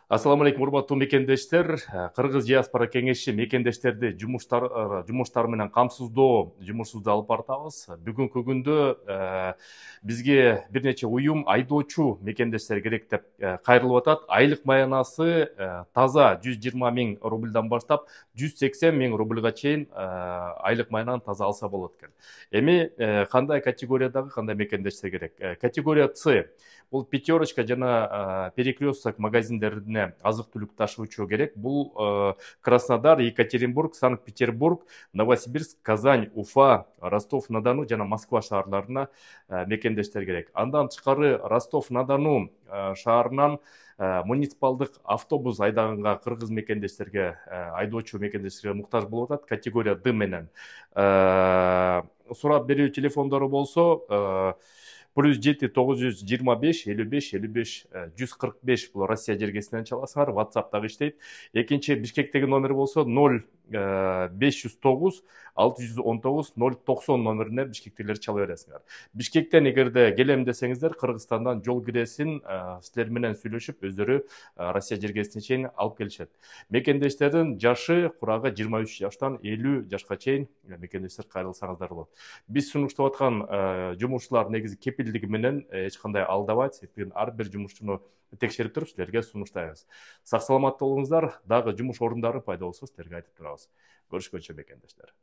Ассаламу алейкум, урматтуу мекендештер. Кыргыз диаспора кеңеши мекендештерди жумуштар менен камсыздоо жумушубузду алып баратабыз. Бүгүнкү күндө бизге бир нече уюм айдоочу мекендештер керек деп кайрылып атат. Айлык маянасы таза 120 миң рубльдан баштап 180 миң рубльга чейин айлык маянаны таза алса болот экен. Эми кандай категориядагы кандай мекендештер керек? Категория С. Бул пятерочка жана перекресток магазиндерине азык-түлүк ташуучу керек. Бул Краснодар, Екатеринбург, Санкт-Петербург, Новосибирск, Казань, Уфа, Ростов-на-Дону жана Москва шаарларына мекендештер керек. Андан тышкары Ростов-на-Дону шаарынан муниципалдык автобус айдаганга кыргыз мекендештерге, айдоочу мекендештерге муктаж болуп атат. Категория Д менен сурап берүү телефондору болсо +7 925 55 55 145 бул Россия жергесинен чаласыңар. WhatsApp'тагы иштейт. Экинчи Бишкектеги номер болсо 0509 619 090 номерине бишкектегилер чала бересиңер. Бишкектен эгерде келем десеңиздер, Кыргызстандан жол киресин силер менен сүйлөшүп, өздөрү Россия жергесине чейин алып келишет. Мекендештердин жашы курагы 23 жаштан 50 жашка чейин мекендештер кайрылсаңыздар болот. Биз сунуштап аткан жумушчулар негизи кепилдиги менен эч кандай алдабайт. Ар бир жумушчуну текшерип туруп силерге сунуштайбыз. Сак саламатта болуңуздар. Дагы жумуш орундары пайда болсо силерге айтып турабыз. Көрүшкөнчө мекендештер.